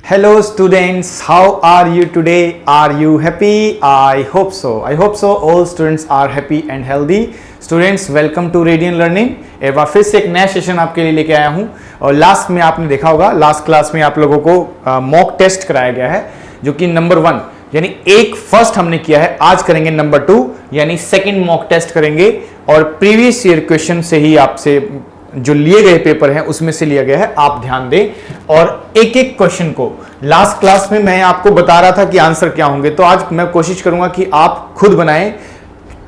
Hello students, how are you today? Are you happy? I hope so. I hope so. All students are happy and healthy. Students, welcome to Radiant Learning. एक बार फिर से एक नया session आपके लिए लेके आया हूँ और लास्ट में आपने देखा होगा, लास्ट क्लास में आप लोगों को मॉक टेस्ट कराया गया है जो कि नंबर 1 यानी एक फर्स्ट हमने किया है। आज करेंगे नंबर 2 यानी सेकंड मॉक टेस्ट करेंगे और प्रीवियस ईयर क्वेश्चन से ही आपसे जो लिए गए पेपर हैं उसमें से लिया गया है, आप ध्यान दें। और एक एक क्वेश्चन को लास्ट क्लास में मैं आपको बता रहा था कि आंसर क्या होंगे, तो आज मैं कोशिश करूंगा कि आप खुद बनाएं।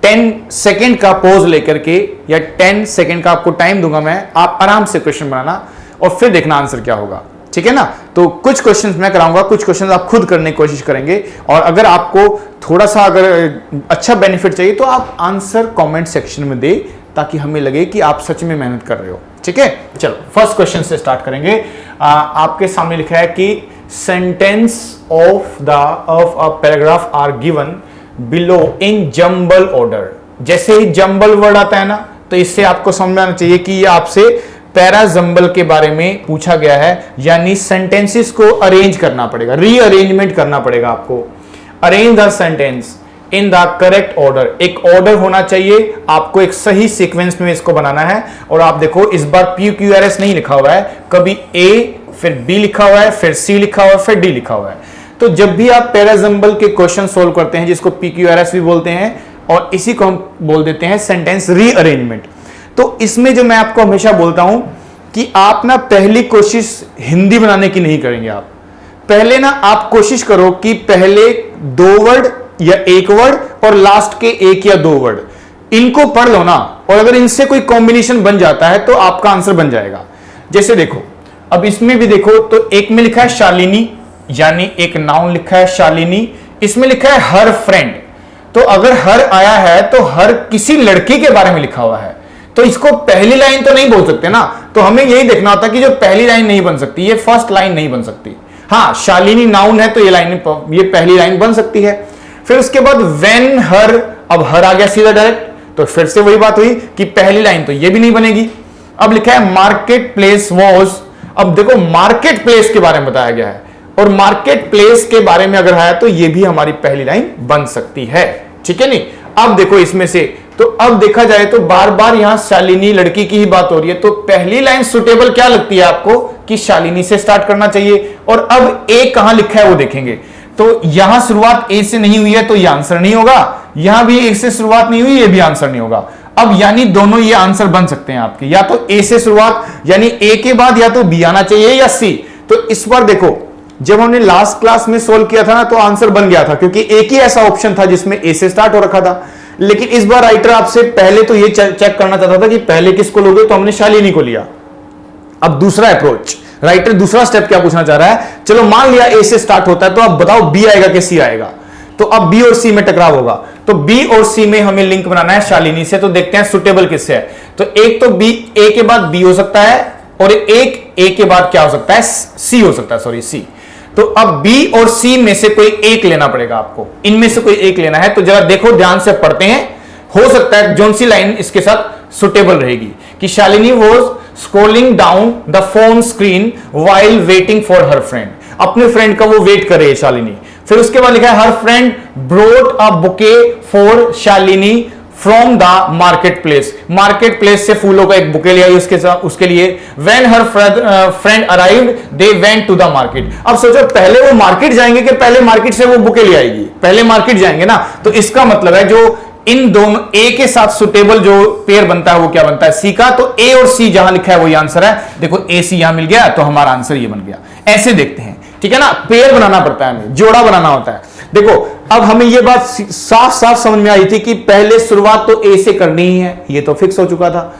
10 सेकंड का पॉज लेकर के या 10 सेकंड का आपको टाइम दूंगा मैं, आप आराम से क्वेश्चन बनाना और फिर देखना आंसर क्या होगा, ठीक है ना। तो कुछ क्वेश्चंस मैं कराऊंगा, कुछ क्वेश्चंस आप खुद करने की कोशिश करेंगे और अगर आपको थोड़ा सा अगर अच्छा बेनिफिट चाहिए तो आप आंसर कमेंट सेक्शन में दे ताकि हमें लगे कि आप सच में मेहनत कर रहे हो, ठीक है। चलो फर्स्ट क्वेश्चन से स्टार्ट करेंगे। आपके सामने लिखा है कि sentence of a paragraph are given below in jumble order. जैसे ही जंबल वर्ड आता है ना, तो इससे आपको समझ में आना चाहिए कि ये आपसे पैराजंबल के बारे में पूछा गया है, यानी सेंटेंसेस को अरेंज करना पड़ेगा, रीअरेंजमेंट करना पड़ेगा आपको। Arrange the sentence in the correct order, एक ऑर्डर होना चाहिए, आपको एक सही सीक्वेंस में इसको बनाना है। और आप देखो इस बार PQRS नहीं लिखा हुआ है, कभी A फिर B लिखा हुआ है, फिर C लिखा हुआ है, फिर D लिखा हुआ है। तो जब भी आप पैराजंबल के क्वेश्चन सोल्व करते हैं, जिसको PQRS भी बोलते हैं और इसी को हम बोल देते हैं सेंटेंस रीअरेंजमेंट, तो इसमें जो मैं आपको हमेशा बोलता हूं कि आप ना पहली कोशिश हिंदी बनाने की नहीं करेंगे। आप पहले ना आप कोशिश करो कि पहले 2 वर्ड या 1 वर्ड और लास्ट के 1 या 2 वर्ड इनको पढ़ लो ना, और अगर इनसे कोई कॉम्बिनेशन बन जाता है तो आपका आंसर बन जाएगा। जैसे देखो, अब इसमें भी देखो तो एक में लिखा है शालिनी, यानी एक नाउन लिखा है शालिनी, इसमें लिखा है हर फ्रेंड। तो अगर हर आया है तो हर किसी लड़की के बारे में लिखा हुआ है, तो इसको पहली लाइन तो नहीं बोल सकते ना। तो हमें यही देखना होता है कि जो पहली लाइन नहीं बन सकती, ये फर्स्ट लाइन नहीं बन सकती। हाँ, शालिनी नाउन है तो ये पहली लाइन बन सकती है। फिर उसके बाद व्हेन हर, अब हर आ गया सीधा डायरेक्ट, तो फिर से वही बात हुई कि पहली लाइन तो ये भी नहीं बनेगी। अब लिखा है मार्केट प्लेस वॉज, अब देखो मार्केट प्लेस के बारे में बताया गया है और मार्केट प्लेस के बारे में अगर है तो ये भी हमारी पहली लाइन बन सकती है, ठीक है नहीं। अब देखो इसमें से, तो अब देखा जाए तो बार बार यहां शालिनी लड़की की ही बात हो रही है, तो पहली लाइन सुटेबल क्या लगती है आपको कि शालिनी से स्टार्ट करना चाहिए। और अब ए कहां लिखा है वो देखेंगे, तो यहां शुरुआत ए से नहीं हुई है तो ये आंसर नहीं होगा, यहां भी ए से शुरुआत नहीं हुई, ये भी आंसर नहीं होगा। अब यानी दोनों ये आंसर बन सकते हैं आपके, या तो ए से शुरुआत यानी ए के बाद या तो बी आना चाहिए या सी। तो इस बार देखो, जब हमने लास्ट क्लास में सोल्व किया था ना तो आंसर बन गया था, क्योंकि एक ही ऐसा ऑप्शन था जिसमें ए से स्टार्ट हो रखा था। लेकिन इस बार राइटर आपसे पहले तो ये चेक करना चाहता था कि पहले किसको लोगे, तो हमने शालिनी को लिया। अब दूसरा अप्रोच, राइटर दूसरा स्टेप क्या पूछना चाह रहा है, चलो मान लिया ए से स्टार्ट होता है, तो अब बताओ बी आएगा कि सी आएगा। तो अब बी और सी में टकराव होगा, तो बी और सी में हमें लिंक बनाना है शालिनी से। तो देखते हैं सुटेबल किससे है। तो एक तो बी, ए के बाद बी हो सकता है और एक ए के बाद क्या हो सकता है, सी हो सकता है, सॉरी सी। तो अब बी और सी में से कोई एक लेना पड़ेगा आपको, इनमें से कोई एक लेना है। तो जरा देखो ध्यान से पढ़ते हैं, हो सकता है जोन सी लाइन इसके साथ सुटेबल रहेगी कि Shalini was scrolling down the phone screen while waiting for her friend, अपने फ्रेंड का वो वेट कर रही है शालिनी। फिर उसके बाद लिखा है her friend brought a bouquet for Shalini from the market place, market place से फूलों का एक बुके लिया उसके लिए। When her friend arrived they went to the market. अब सोचो पहले वो मार्केट जाएंगे कि पहले मार्केट से वो बुके ले आएगी, पहले मार्केट जाएंगे ना। तो इसका मतलब है जो इन दोनों ए के साथ सुटेबल जो पेयर बनता है वो क्या बनता है, सी का। तो ए और सी जहां लिखा है वही आंसर है। देखो ए सी यहां मिल गया तो हमारा आंसर ये बन गया। ऐसे देखते हैं, ठीक है ना, पेयर बनाना पड़ता है हमें, जोड़ा बनाना होता है। देखो अब हमें ये बात साफ साफ समझ में आई थी कि पहले शुरुआत तो ए से करनी ही है, ये तो फिक्स हो चुका था।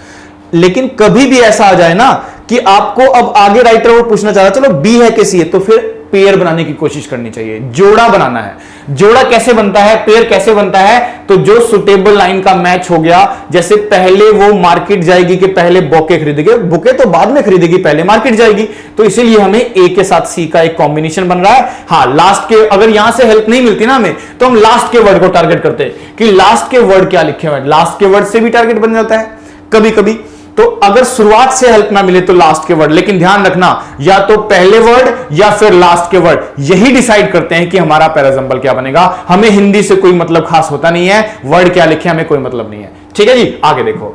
लेकिन कभी भी ऐसा आ जाए ना कि आपको अब आगे राइटर वो पूछना चाह रहा है चलो बी है कि सी है, तो फिर पेयर बनाने की कोशिश करनी चाहिए, जोड़ा बनाना है। जोड़ा कैसे बनता है, पेयर कैसे बनता है, तो जो सुटेबल लाइन का मैच हो गया। जैसे पहले वो मार्केट जाएगी कि पहले बुके खरीदेगी, बुके तो बाद में खरीदेगी, पहले मार्केट जाएगी। तो इसीलिए हमें ए के साथ सी का एक कॉम्बिनेशन बन रहा है। हाँ, लास्ट के अगर यहां से हेल्प नहीं मिलती ना हमें, तो हम लास्ट के वर्ड को टारगेट करते हैं कि लास्ट के वर्ड क्या लिखे हुए हैं, लास्ट के वर्ड से भी टारगेट बन जाता है कभी कभी। तो अगर शुरुआत से हेल्प ना मिले तो लास्ट के वर्ड, लेकिन ध्यान रखना या तो पहले वर्ड या फिर लास्ट के वर्ड यही डिसाइड करते हैं कि हमारा पैराजंबल क्या बनेगा। हमें हिंदी से कोई मतलब खास होता नहीं है, वर्ड क्या लिखे हमें कोई मतलब नहीं है। ठीक है जी, आगे देखो।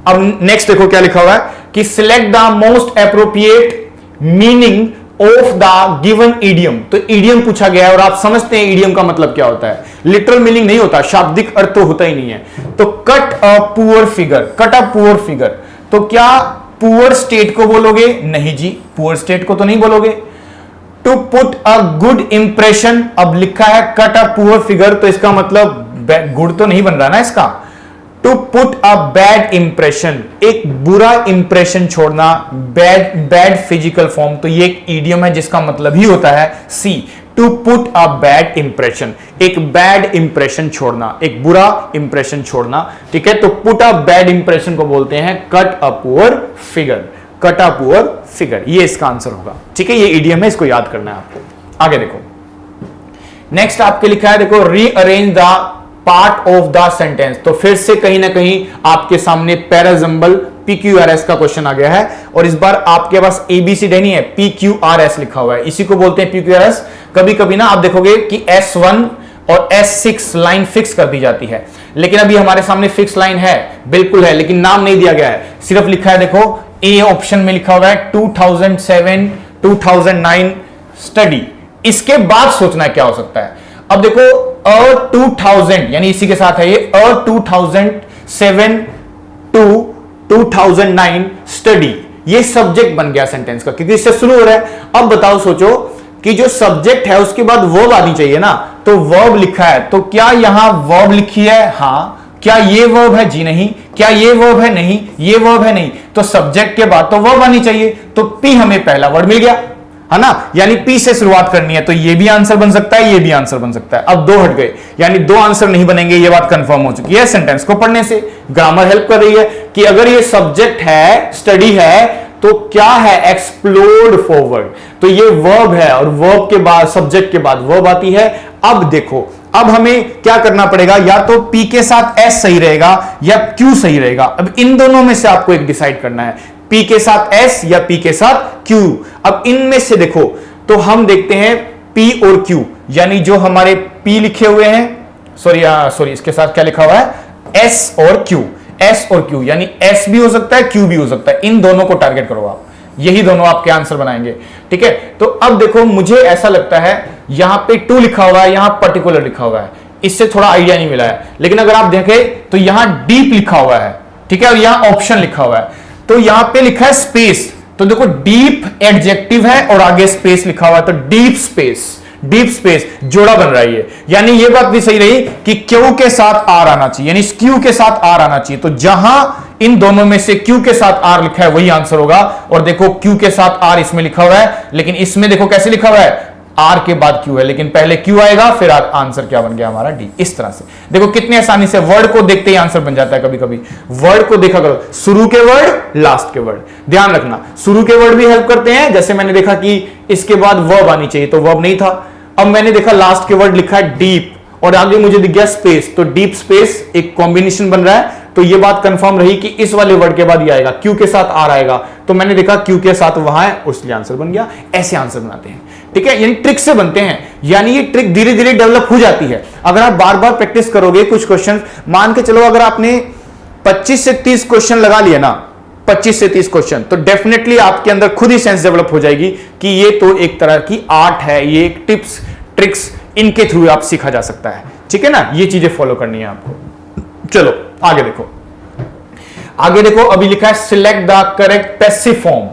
अब नेक्स्ट देखो क्या लिखा हुआ है कि select the most appropriate meaning of the given idiom. तो ईडियम पूछा गया है और आप समझते हैं ईडियम का मतलब क्या होता है। लिटरल मीनिंग नहीं होता, शाब्दिक अर्थ तो होता ही नहीं है। तो cut a poor figure, cut a poor figure, तो क्या पुअर स्टेट को बोलोगे? नहीं जी, पुअर स्टेट को तो नहीं बोलोगे। To put a good impression, अब लिखा है कट अ पुअर फिगर, तो इसका मतलब गुड तो नहीं बन रहा ना इसका। To put a bad impression, एक बुरा इंप्रेशन छोड़ना, बैड फिजिकल फॉर्म, तो ये एक ईडियम है जिसका मतलब ही होता है C, to put a bad impression, एक बैड इंप्रेशन छोड़ना, एक बुरा इंप्रेशन छोड़ना। ठीक है, तो पुट अ बैड इंप्रेशन को बोलते हैं cut a poor figure, cut a poor figure, ये इसका आंसर होगा। ठीक है, ये ईडियम है, इसको याद करना है आपको। आगे देखो, नेक्स्ट आपके लिखा है, देखो rearrange the part of the sentence. तो फिर से कहीं ना कहीं आपके सामने पैराजंबल PQRS का क्वेश्चन आ गया है और इस बार आपके पास ABCD नहीं है, PQRS लिखा हुआ है, इसी को बोलते हैं PQRS। कभी कभी ना आप देखोगे कि S1 और S6 लाइन फिक्स कर दी जाती है, लेकिन अभी हमारे सामने फिक्स लाइन है, बिल्कुल है, लेकिन नाम नहीं दिया गया है, सिर्फ लिखा है, देखो A ऑप्शन में लिखा हुआ है 2007 2009 स्टडी। इसके बाद सोचना क्या हो सकता है। अब देखो 2000 यानी इसी के साथ है ये 2007 to 2009 स्टडी, ये सब्जेक्ट बन गया सेंटेंस का, क्योंकि इससे शुरू हो रहा है। अब बताओ, सोचो कि जो सब्जेक्ट है उसके बाद वर्ब आनी चाहिए ना, तो वर्ब लिखा है, तो क्या यहां वर्ब लिखी है? हां। क्या ये वर्ब है? जी नहीं। क्या ये वर्ब है? नहीं। ये वर्ब है? नहीं। तो सब्जेक्ट के बाद तो वर्ब आनी चाहिए, तो पी हमें पहला वर्ड मिल गया, है ना, यानी पी से शुरुआत करनी है, तो ये भी आंसर बन सकता है, ये भी आंसर बन सकता है। अब दो हट गए, यानी दो आंसर नहीं बनेंगे, ये बात कंफर्म हो चुकी है। सेंटेंस को पढ़ने से ग्रामर हेल्प कर रही है कि अगर ये सब्जेक्ट है, स्टडी है, तो क्या है? एक्सप्लोड फॉरवर्ड, तो ये वर्ब है और वर्ब के बाद, सब्जेक्ट के बाद वर्ब आती है। अब देखो, अब हमें क्या करना पड़ेगा, या तो पी के साथ एस सही रहेगा या क्यू सही रहेगा। अब इन दोनों में से आपको एक डिसाइड करना है, पी के साथ एस या पी के साथ क्यू। अब इनमें से देखो, तो हम देखते हैं पी और क्यू, यानी जो हमारे पी लिखे हुए हैं, सॉरी इसके साथ क्या लिखा हुआ है? एस और क्यू, एस और क्यू, यानी एस भी हो सकता है, क्यू भी हो सकता है। इन दोनों को टारगेट करो आप, यही दोनों आपके आंसर बनाएंगे। ठीक है, तो अब देखो, मुझे ऐसा लगता है यहां पे टू लिखा हुआ है, यहां पर्टिकुलर लिखा हुआ है, इससे थोड़ा आइडिया नहीं मिला है, लेकिन अगर आप देखें तो यहां डीप लिखा हुआ है। ठीक है, और यहां ऑप्शन लिखा हुआ है, तो यहां पे लिखा है स्पेस, तो देखो डीप एडजेक्टिव है और आगे स्पेस लिखा हुआ है, तो डीप स्पेस, डीप स्पेस जोड़ा बन रहा है ये। यानी ये बात भी सही रही कि क्यू के साथ आर आना चाहिए, यानी क्यू के साथ आर आना चाहिए। तो जहां इन दोनों में से क्यू के साथ आर लिखा है वही आंसर होगा। और देखो क्यू के साथ आर इसमें लिखा हुआ है, लेकिन इसमें देखो कैसे लिखा हुआ है, आर के बाद क्यू है, लेकिन पहले क्यू आएगा, फिर आंसर क्या बन गया हमारा? डी। इस तरह से देखो कितनी आसानी से वर्ड को देखते ही आंसर बन जाता है। कभी कभी वर्ड को देखा करो, शुरू के वर्ड, लास्ट के वर्ड, ध्यान रखना, शुरू के वर्ड भी हेल्प करते हैं। जैसे मैंने देखा कि इसके बाद वर्ब आनी चाहिए, तो वर्ब नहीं था। अब मैंने देखा लास्ट के वर्ड लिखा है डीप और आगे मुझे दिख गया स्पेस, तो डीप स्पेस एक कॉम्बिनेशन बन रहा है। तो ये बात कंफर्म रही कि इस वाले वर्ड के बाद ये आएगा, क्यू के साथ आर आएगा, तो मैंने देखा क्यू के साथ वहां है, उसलिए आंसर बन गया। ऐसे आंसर बनाते हैं। ठीक है, यानी ट्रिक से बनते हैं, यानी ये ट्रिक धीरे धीरे डेवलप हो जाती है। अगर आप बार बार प्रैक्टिस करोगे कुछ क्वेश्चन, मान के चलो अगर आपने 25 से 30 क्वेश्चन लगा लिए ना, 25 से 30 क्वेश्चन, तो डेफिनेटली आपके अंदर खुद ही सेंस डेवलप हो जाएगी कि ये तो एक तरह की आर्ट है, ये एक टिप्स ट्रिक्स इनके थ्रू आप सीखा जा सकता है। ठीक है ना, ये चीजें फॉलो करनी है आपको। चलो आगे देखो, आगे देखो, अभी लिखा है select the correct passive form.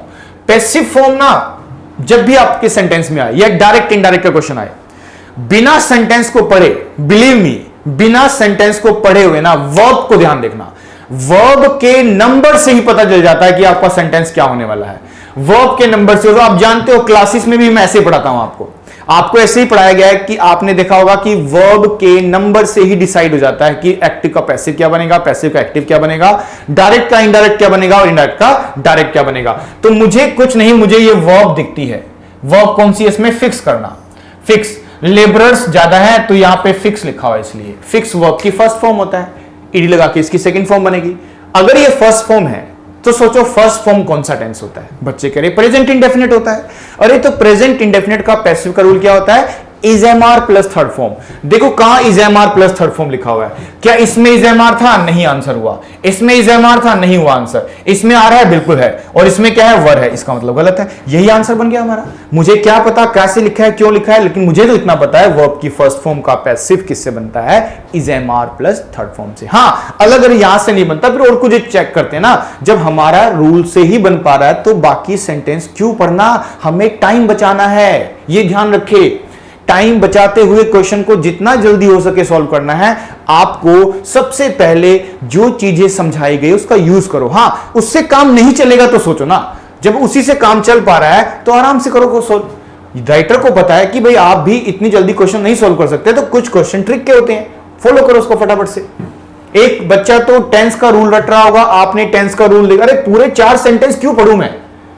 Passive form ना जब भी आपके सेंटेंस में आए या डायरेक्ट इनडायरेक्ट का क्वेश्चन आए, बिना सेंटेंस को पढ़े, बिलीव मी, बिना सेंटेंस को पढ़े हुए ना वर्ब को ध्यान देखना, वर्ब के नंबर से ही पता चल जाता है कि आपका सेंटेंस क्या होने वाला है। वर्ब के नंबर से, तो आप जानते हो क्लासेस में भी मैं ऐसे ही पढ़ाता हूं आपको ऐसे ही पढ़ाया गया है कि आपने देखा होगा कि वर्ब के नंबर से ही डिसाइड हो जाता है कि एक्टिव का पैसिव क्या बनेगा, पैसिव का एक्टिव क्या बनेगा, डायरेक्ट का इनडायरेक्ट क्या बनेगा और इनडायरेक्ट का डायरेक्ट क्या बनेगा। तो मुझे कुछ नहीं, मुझे ये वर्ब दिखती है। वर्ब कौन सी है इसमें? फिक्स करना, फिक्स। लेबरर्स ज्यादा है तो यहां पे फिक्स लिखा हुआ है, इसलिए फिक्स वर्ब की फर्स्ट फॉर्म होता है, ईडी लगा के इसकी सेकंड फॉर्म बनेगी। अगर ये फर्स्ट फॉर्म है तो सोचो फर्स्ट फॉर्म कौन सा टेंस होता है? बच्चे कह रहे प्रेजेंट इंडेफिनिट होता है। अरे तो प्रेजेंट इंडेफिनिट का पैसिव का रूल क्या होता है? Is am are plus third form. देखो कहां is am are plus third form लिखा हुआ है? क्या इसमें इज एम आर था? नहीं, आंसर हुआ। इसमें इज एम आर था? नहीं हुआ आंसर। इसमें आ रहा है? बिल्कुल है। और इसमें क्या है? वर है। इसका मतलब गलत है। यही आंसर बन गया हमारा। मुझे क्या पता कैसे लिखा है, क्यों लिखा है, लेकिन मुझे तो इतना पता है वर्ब की फर्स्ट फॉर्म का पैसिव किससे बनता है? Is am are plus third form से। हाँ, अलग अगर यहां से नहीं बनता फिर और कुछ चेक करते हैं ना। जब हमारा रूल से ही बन पा रहा है तो बाकी सेंटेंस क्यों पढ़ना? हमें टाइम बचाना है, ये ध्यान रखे। टाइम बचाते हुए क्वेश्चन को जितना जल्दी हो सके सॉल्व करना है। आपको सबसे पहले जो चीजें समझाई गई उसका यूज करो। हां, उससे काम नहीं चलेगा तो सोचो ना, जब उसी से काम चल पा रहा है तो आराम से करो को सोल्व। राइटर को पता है कि भाई आप भी इतनी जल्दी क्वेश्चन नहीं सॉल्व कर सकते, तो कुछ क्वेश्चन ट्रिक के होते हैं, फॉलो करो उसको फटाफट से। एक बच्चा तो टेंस का रूल रट रहा होगा, आपने टेंस का रूल देखा, अरे पूरे 4 सेंटेंस क्यों पढ़ूं मैं,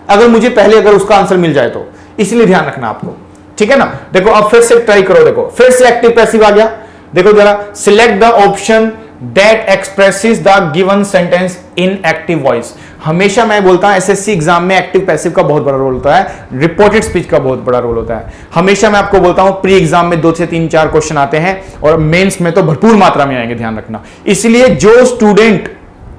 अगर मुझे पहले अगर उसका आंसर मिल जाए तो। इसलिए ध्यान रखना आपको, ठीक है ना। देखो अब फिर से ट्राई करो। देखो फिर से एक्टिव पैसिव आ गया। देखो जरा, select the option that expresses the given sentence in active voice. हमेशा मैं बोलता हूं एसएससी एग्जाम में एक्टिव पैसिव का बहुत बड़ा रोल होता है, रिपोर्टेड स्पीच का बहुत बड़ा रोल होता है। हमेशा मैं आपको बोलता हूं प्री एग्जाम में 2 से 3-4 क्वेश्चन आते हैं और मेंस में तो भरपूर मात्रा में आएंगे, ध्यान रखना। इसलिए जो स्टूडेंट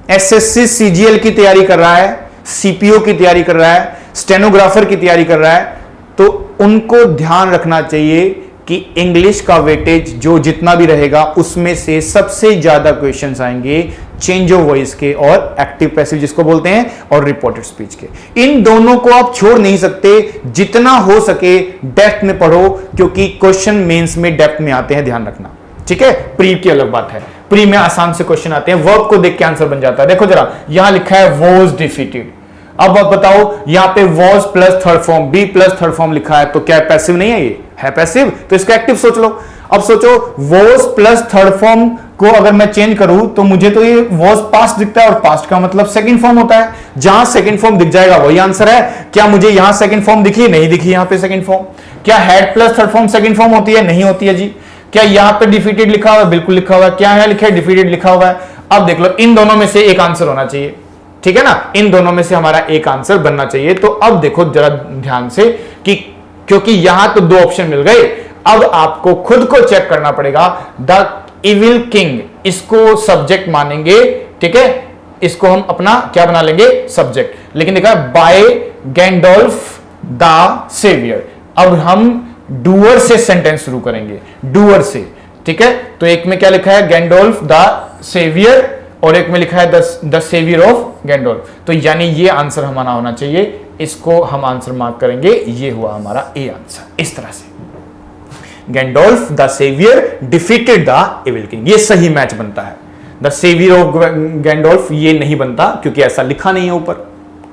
एसएससी सीजीएल की तैयारी कर रहा है, सीपीओ की तैयारी कर रहा है, स्टेनोग्राफर की तैयारी कर रहा है, तो उनको ध्यान रखना चाहिए कि इंग्लिश का वेटेज जो जितना भी रहेगा उसमें से सबसे ज्यादा क्वेश्चंस आएंगे चेंज ऑफ वॉइस के और एक्टिव पैसिव जिसको बोलते हैं, और रिपोर्टेड स्पीच के। इन दोनों को आप छोड़ नहीं सकते। जितना हो सके डेप्थ में पढ़ो, क्योंकि क्वेश्चन मेंस में डेप्थ में आते हैं, ध्यान रखना, ठीक है। प्री की अलग बात है, प्री में आसान से क्वेश्चन आते हैं, वर्ब को देख के आंसर बन जाता है। देखो जरा, यहां लिखा है वॉज डिफीटेड। अब आप बताओ, यहां पे was plus third form, B plus third form लिखा है, तो क्या पैसिव नहीं है? ये है पैसिव, तो इसका एक्टिव सोच लो। अब सोचो, वॉज प्लस थर्ड फॉर्म को अगर मैं चेंज करूं तो मुझे तो ये वॉज पास्ट दिखता है, और पास्ट का मतलब सेकंड फॉर्म होता है। जहां सेकंड फॉर्म दिख जाएगा वही आंसर है। क्या मुझे यहां सेकंड फॉर्म दिखी? नहीं दिखी यहां पे सेकंड फॉर्म। क्या had plus third form second form होती है? नहीं होती है जी। क्या यहां पे डिफीटेड लिखा हुआ है? बिल्कुल लिखा हुआ है। क्या है लिखा है? डिफीटेड लिखा हुआ है। अब देख लो, इन दोनों में से एक आंसर होना चाहिए, ठीक है ना। इन दोनों में से हमारा एक आंसर बनना चाहिए। तो अब देखो जरा ध्यान से कि क्योंकि यहां तो 2 ऑप्शन मिल गए, अब आपको खुद को चेक करना पड़ेगा। द इविल किंग, इसको सब्जेक्ट मानेंगे, ठीक है, इसको हम अपना क्या बना लेंगे? सब्जेक्ट। लेकिन देखा बाय गैंडोल्फ द सेवियर। अब हम डूअर से सेंटेंस शुरू करेंगे, डूअर से, ठीक है। तो एक में क्या लिखा है? गैंडोल्फ द सेवियर, और एक में लिखा है द सेवियर ऑफ गैंडोल्फ। तो यानी ये आंसर हमारा होना चाहिए, इसको हम आंसर मार्क करेंगे। ये हुआ हमारा ए आंसर। इस तरह से Gandalf the saviour defeated the evil king, ये सही मैच बनता है। द सेवियर ऑफ गैंडोल्फ ये नहीं बनता, क्योंकि ऐसा लिखा नहीं है ऊपर।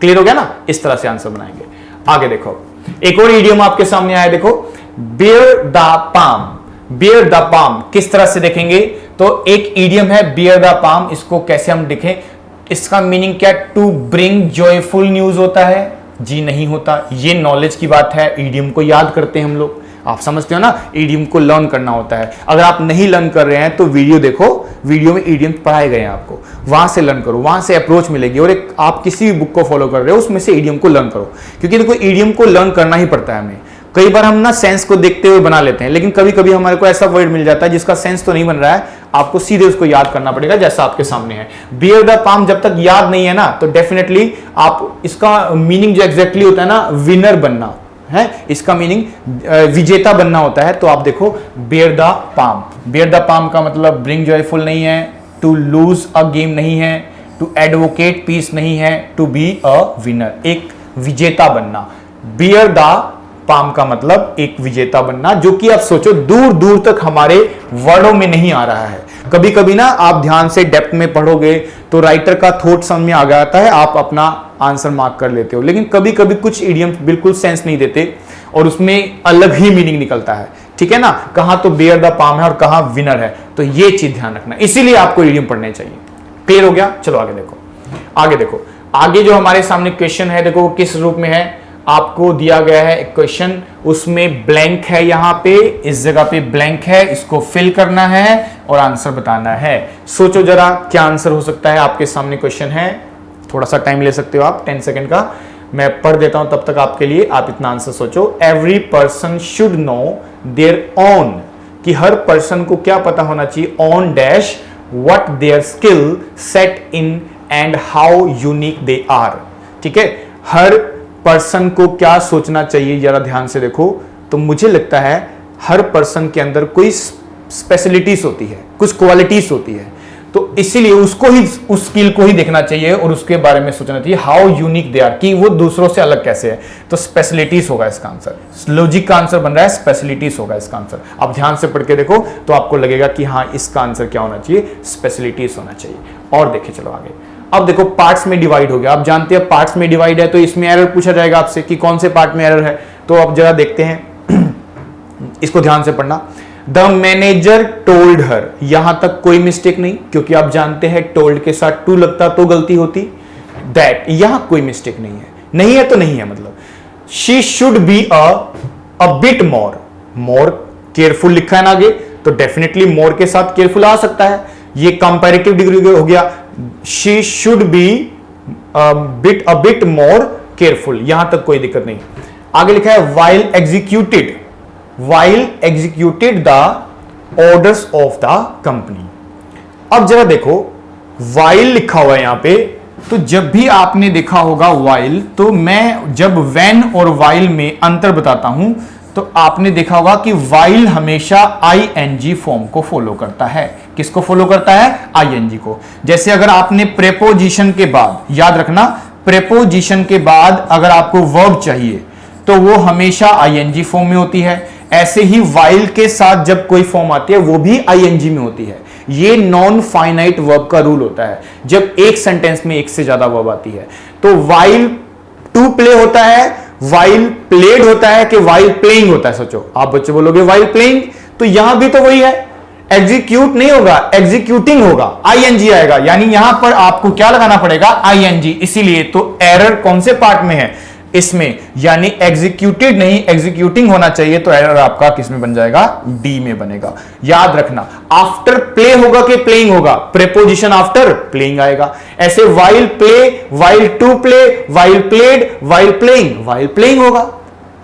क्लियर हो गया ना? इस तरह से आंसर बनाएंगे। आगे देखो, एक और इडियम आपके सामने आया, देखो, bear the palm. Bear the palm किस तरह से देखेंगे? तो एक इडियम है बियर द पाम, इसको कैसे हम देखें? इसका मीनिंग क्या? टू ब्रिंग जॉयफुल न्यूज होता है? जी नहीं होता। ये नॉलेज की बात है, इडियम को याद करते हैं हम लोग। आप समझते हो ना, इडियम को लर्न करना होता है। अगर आप नहीं लर्न कर रहे हैं तो वीडियो देखो, वीडियो में इडियम पढ़ाए गए हैं आपको, वहां से लर्न करो, वहां से अप्रोच मिलेगी। और एक आप किसी भी बुक को फॉलो कर रहे हो उसमें से इडियम को लर्न करो, क्योंकि देखो इडियम को लर्न करना ही पड़ता है हमें। कई बार हम ना सेंस को देखते हुए बना लेते हैं, लेकिन कभी कभी हमारे को ऐसा वर्ड मिल जाता है जिसका सेंस तो नहीं बन रहा है, आपको सीधे उसको याद करना पड़ेगा, जैसा आपके सामने है। बियर द पाम जब तक याद नहीं है ना, तो डेफिनेटली आप इसका मीनिंग जो एग्जैक्टली होता है ना, विनर बनना है, इसका मीनिंग विजेता बनना होता है। तो आप देखो, bear the palm, bear the palm का मतलब ब्रिंग जॉयफुल नहीं है, टू लूज अ गेम नहीं है, टू एडवोकेट पीस नहीं है, टू बी अ विनर, एक विजेता बनना। बियर द पाम का मतलब एक विजेता बनना, जो कि आप सोचो दूर दूर तक हमारे वर्डों में नहीं आ रहा है। कभी कभी ना आप ध्यान से डेप्थ में पढ़ोगे तो राइटर का थॉट समझ में आ जाता है, आप अपना आंसर मार्क कर लेते हो। लेकिन कभी कभी कुछ इडियम बिल्कुल सेंस नहीं देते और उसमें अलग ही मीनिंग निकलता है, ठीक है ना। कहां तो बियर द पाम है और कहां विनर है, तो ये चीज ध्यान रखना, इसीलिए आपको इडियम पढ़ने चाहिए। क्लियर हो गया? चलो आगे देखो, आगे देखो, आगे जो हमारे सामने क्वेश्चन है, देखो किस रूप में है। आपको दिया गया है एक क्वेश्चन, उसमें ब्लैंक है, यहां पे इस जगह पे ब्लैंक है, इसको फिल करना है और आंसर बताना है। सोचो जरा क्या आंसर हो सकता है। आपके सामने क्वेश्चन है, थोड़ा सा टाइम ले सकते हो आप, 10 सेकेंड का मैं पढ़ देता हूं तब तक आपके लिए, आप इतना आंसर सोचो। Every person should know their own, कि हर पर्सन को क्या पता होना चाहिए, on dash what their skill set in and how unique they are. ठीक है, हर पर्सन को क्या सोचना चाहिए, जरा ध्यान से देखो। तो मुझे लगता है हर पर्सन के अंदर कोई स्पेशलिटीज होती है, कुछ क्वालिटीज होती है, तो इसीलिए उसको ही, उस स्किल को ही देखना चाहिए और उसके बारे में सोचना चाहिए हाउ यूनिक दे आर, कि वो दूसरों से अलग कैसे है। तो स्पेशलिटीज होगा इसका आंसर, लॉजिक का आंसर बन रहा है, स्पेशलिटीज होगा इसका आंसर। आप ध्यान से पढ़ के देखो तो आपको लगेगा कि हाँ इसका आंसर क्या होना चाहिए, स्पेशलिटीज होना चाहिए। और देखे चलो आगे। अब देखो पार्ट्स में डिवाइड हो गया, आप जानते हैं पार्ट्स में डिवाइड है तो इसमें एरर पूछा जाएगा आपसे कि कौन से पार्ट में एरर है। तो अब जरा देखते हैं, इसको ध्यान से पढ़ना। द मैनेजर टोल्ड हर, यहां तक कोई मिस्टेक नहीं, क्योंकि आप जानते हैं टोल्ड के साथ टू लगता तो गलती होती। दैट, यहां कोई मिस्टेक नहीं है, नहीं है तो नहीं है, मतलब she should be a bit more careful लिखा है ना आगे, तो डेफिनेटली मोर के साथ केयरफुल आ सकता है, ये कंपैरेटिव डिग्री हो गया। She should be a bit more careful, यहां तक कोई दिक्कत नहीं। आगे लिखा है while executed the orders of the company। अब जरा देखो while लिखा हुआ है यहां पे, तो जब भी आपने देखा होगा while, तो मैं जब when और while में अंतर बताता हूं तो आपने देखा होगा कि while हमेशा ing फॉर्म को फॉलो करता है। किसको फॉलो करता है? ing को। जैसे अगर आपने प्रेपोजिशन के बाद, याद रखना प्रेपोजिशन के बाद अगर आपको वर्ब चाहिए तो वो हमेशा ing फॉर्म में होती है। ऐसे ही while के साथ जब कोई फॉर्म आती है वो भी ing में होती है। ये नॉन फाइनाइट वर्ब का रूल होता है, जब एक सेंटेंस में एक से ज्यादा वर्ब आती है। तो while टू प्ले होता है, while played होता है, कि while playing होता है। सोचो आप बच्चे बोलोगे while playing, तो यहां भी तो वही है, एग्जीक्यूट नहीं होगा, एग्जीक्यूटिंग होगा, ing आएगा, यानी यहां पर आपको क्या लगाना पड़ेगा? ing। इसीलिए तो एरर कौन से पार्ट में है? इसमें, यानी एग्जीक्यूटेड नहीं एग्जीक्यूटिंग होना चाहिए, तो एरर आपका किस में बन जाएगा? डी में बनेगा। याद रखना आफ्टर प्ले होगा कि प्लेइंग होगा? प्रेपोजिशन आफ्टर प्लेइंग आएगा। ऐसे while play, while to play, while played, while playing होगा।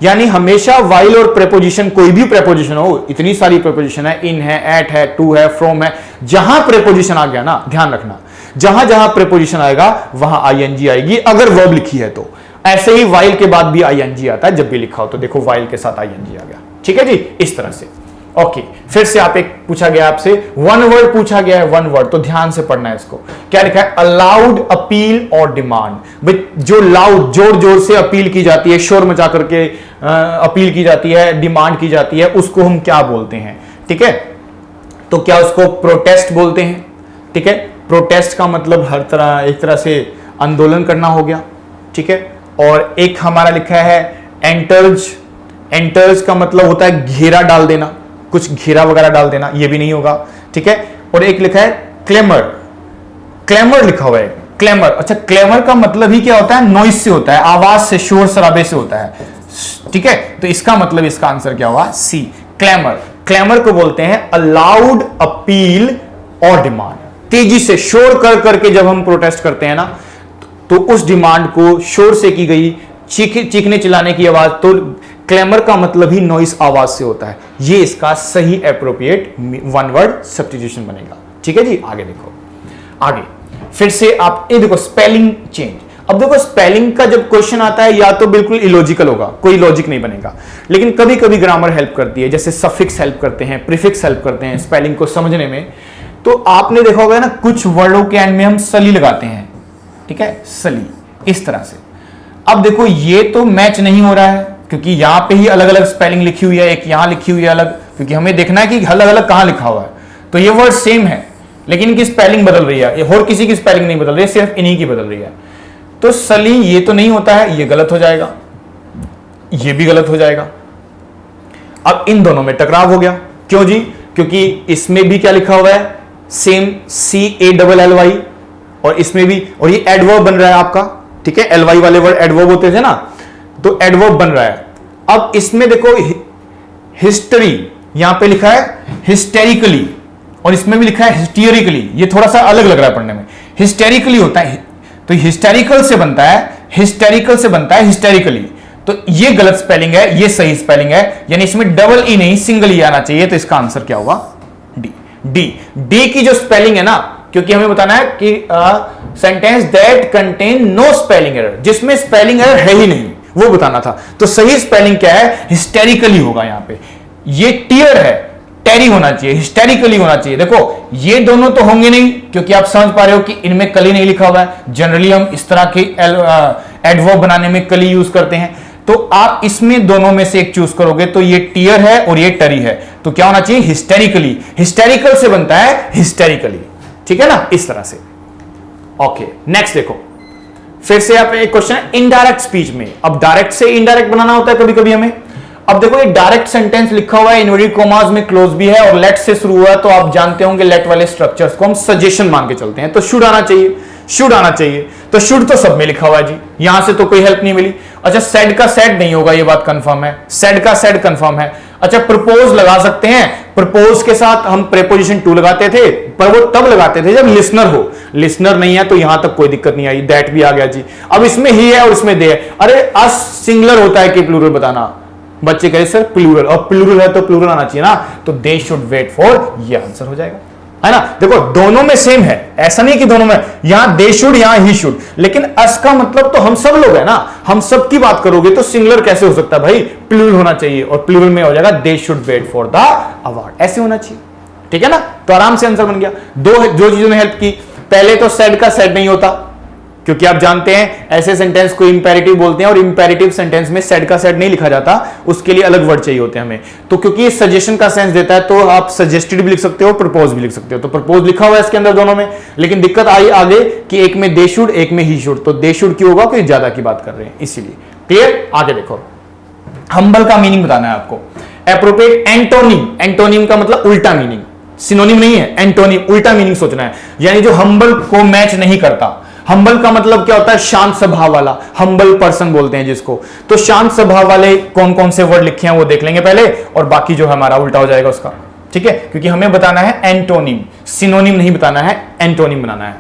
यानी हमेशा while और प्रेपोजिशन, कोई भी प्रेपोजिशन हो, इतनी सारी प्रेपोजिशन है, इन है, एट है, टू है, फ्रॉम है, जहां प्रेपोजिशन आ गया ना, ध्यान रखना जहां जहां प्रेपोजिशन आएगा वहां ing आएगी, अगर वर्ब लिखी है तो। ऐसे ही while के बाद भी ing आता है जब भी लिखा हो, तो देखो while के साथ ing आ गया। ठीक है जी, इस तरह से। ओके, फिर से आप एक पूछा गया आपसे, वन वर्ड पूछा गया है, वन वर्ड, तो ध्यान से पढ़ना है इसको। क्या लिखा है? अलाउड, अपील और डिमांड। भाई जो लाउड, जोर जोर से अपील की जाती है, शोर मचा करके अपील की जाती है, डिमांड की जाती है, उसको हम क्या बोलते हैं? ठीक है, तो क्या उसको प्रोटेस्ट बोलते हैं? ठीक है, प्रोटेस्ट का मतलब हर तरह, एक तरह से आंदोलन करना हो गया। ठीक है, और एक हमारा लिखा है एंटर्ज। एंटर्ज का मतलब होता है घेरा डाल देना, कुछ घेरा वगैरह डाल देना, ये भी नहीं होगा। ठीक है, और एक लिखा है क्लेमर। क्लेमर लिखा हुआ है, क्लेमर। अच्छा, क्लेमर का मतलब ही क्या होता है? नॉइज से होता है, आवाज से, शोर शराबे से होता है। ठीक है, तो इसका मतलब, इसका आंसर क्या हुआ? सी, क्लेमर। क्लेमर को बोलते हैं अलाउड, अपील और डिमांड। तेजी से शोर कर करके जब हम प्रोटेस्ट करते हैं ना, तो उस डिमांड को शोर से की गई, चीखने चिल्लाने की आवाज, तो क्लेमर का मतलब ही नॉइस, आवाज से होता है। ये इसका सही एप्रोप्रिएट वन वर्ड सब्स्टिट्यूशन बनेगा। ठीक है जी, आगे देखो। आगे फिर से आप ये देखो, स्पेलिंग चेंज। अब देखो स्पेलिंग का जब क्वेश्चन आता है या तो बिल्कुल इलॉजिकल होगा, कोई लॉजिक नहीं बनेगा, लेकिन कभी कभी ग्रामर हेल्प करती है, जैसे सफिक्स हेल्प करते हैं, प्रीफिक्स हेल्प करते हैं स्पेलिंग को समझने में। तो आपने देखा होगा ना, कुछ वर्डों के एंड में हम सली लगाते हैं। ठीक है, सली, इस तरह से। अब देखो ये तो मैच नहीं हो रहा है, क्योंकि यहां पे ही अलग अलग स्पेलिंग लिखी हुई है, एक यहां लिखी हुई है अलग, क्योंकि हमें देखना है कि अलग अलग कहां लिखा हुआ है। तो ये वर्ड सेम है लेकिन इनकी स्पेलिंग बदल रही है, और किसी की स्पेलिंग नहीं बदल रही है, सिर्फ इन्हीं की बदल रही है। तो सली ये तो नहीं होता है, ये गलत हो जाएगा, ये भी गलत हो जाएगा। अब इन दोनों में टकराव हो गया। क्यों जी? क्योंकि इसमें भी क्या लिखा हुआ है? सेम, CALLY, और इसमें भी, और ये एडवर्ब बन रहा है आपका। ठीक है, LY वाले वर्ड एडवर्ब होते थे ना, तो एडवर्ब बन रहा है। अब इसमें देखो हिस्ट्री, यहां पे लिखा है हिस्टेरिकली, और इसमें भी लिखा है हिस्टीरिकली। ये थोड़ा सा अलग लग रहा है पढ़ने में। हिस्टेरिकली होता है, तो हिस्टेरिकल से बनता है, हिस्टेरिकल से बनता है हिस्टेरिकली। तो ये गलत स्पेलिंग है, ये सही स्पेलिंग है, यानी इसमें डबल ई नहीं सिंगल ई आना चाहिए। तो इसका आंसर क्या होगा? डी। डी डी की जो स्पेलिंग है ना, क्योंकि हमें बताना है कि sentence that contain no spelling error, जिसमें स्पेलिंग एरर है ही नहीं, वो बताना था। तो सही स्पेलिंग क्या है? हिस्टेरिकली होगा। यहां पे ये टीयर है, टेरी होना चाहिए, हिस्टेरिकली होना चाहिए। देखो ये दोनों तो होंगे नहीं, क्योंकि आप समझ पा रहे हो कि इनमें कली नहीं लिखा हुआ है। जनरली हम इस तरह के एडवर्ब बनाने में कली यूज करते हैं। तो आप इसमें दोनों में से एक चूज करोगे, तो ये टीयर है और ये टरी है, तो क्या होना चाहिए? हिस्टेरिकली। हिस्टेरिकल से बनता है हिस्टेरिकली, ठीक है ना, इस तरह से। ओके, नेक्स्ट देखो, फिर से आप एक क्वेश्चन है इनडायरेक्ट स्पीच में। अब डायरेक्ट से इनडायरेक्ट बनाना होता है कभी कभी हमें। अब देखो ये डायरेक्ट सेंटेंस लिखा हुआ है, इनवर्टेड कॉमास में क्लोज भी है और लेट से शुरू हुआ है, तो आप जानते होंगे लेट वाले स्ट्रक्चर्स को हम सजेशन मान के चलते हैं। तो शुड आना चाहिए, शुड आना चाहिए। तो शुड तो सब में लिखा हुआ है जी, यहां से तो कोई हेल्प नहीं मिली। अच्छा, सेड का सेड नहीं होगा, ये बात कंफर्म है। सेड का सेड कंफर्म है। अच्छा, प्रपोज लगा सकते हैं, प्रपोज के साथ हम प्रीपोजिशन टू लगाते थे, पर वो तब लगाते थे जब लिसनर हो। लिसनर नहीं है तो यहां तक कोई दिक्कत नहीं आई, दैट भी आ गया जी। अब इसमें ही है और इसमें दे है। अरे अस सिंगुलर होता है कि प्लूरल बताना? बच्चे कहे सर प्लूरल, और प्लूरल है तो प्लूरल आना चाहिए ना, तो दे शुड वेट फॉर, ये आंसर हो जाएगा, है ना। देखो दोनों में सेम है, ऐसा नहीं कि दोनों में, यहां दे शुड, यहां ही शुड, लेकिन अस का मतलब तो हम सब लोग है ना, हम सब की बात करोगे तो सिंगुलर कैसे हो सकता है भाई? प्लूरल होना चाहिए, और प्लूरल में हो जाएगा they should wait for the award, ऐसे होना चाहिए, ठीक है ना। तो आराम से आंसर बन गया। दो चीजों ने हेल्प की। पहले तो सेड का सेड नहीं होता, क्योंकि आप जानते हैं ऐसे सेंटेंस को इंपेरेटिव बोलते हैं, और इंपेरेटिव सेंटेंस में सेड का सेड नहीं लिखा जाता, उसके लिए अलग वर्ड चाहिए होते हैं हमें। तो क्योंकि ये सजेशन का सेंस देता है, तो आप सजेस्टेड भी लिख सकते हो, प्रपोज भी लिख सकते हो। तो प्रपोज लिखा हुआ है इसके अंदर दोनों में, लेकिन दिक्कत आई आगे कि एक में दे शुड, एक में ही शुड। तो दे शुड क्यों होगा? क्योंकि ज्यादा की बात कर रहे हैं, इसीलिए। क्लियर? आगे देखो, हम्बल का मीनिंग बताना है आपको। एप्रोप्रिएट एंटोनिम, एंटोनिम का मतलब उल्टा मीनिंग, सिनोनिम नहीं है, एंटोनिम, उल्टा मीनिंग सोचना है, यानी जो हम्बल को मैच नहीं करता। हम्बल का मतलब क्या होता है? शांत स्वभाव वाला, हम्बल पर्सन बोलते हैं जिसको। तो शांत स्वभाव वाले कौन कौन से वर्ड लिखे हैं वो देख लेंगे पहले, और बाकी जो है हमारा उल्टा हो जाएगा उसका, ठीक है, क्योंकि हमें बताना है एंटोनिम, सिनोनिम नहीं बताना है, एंटोनिम बनाना है,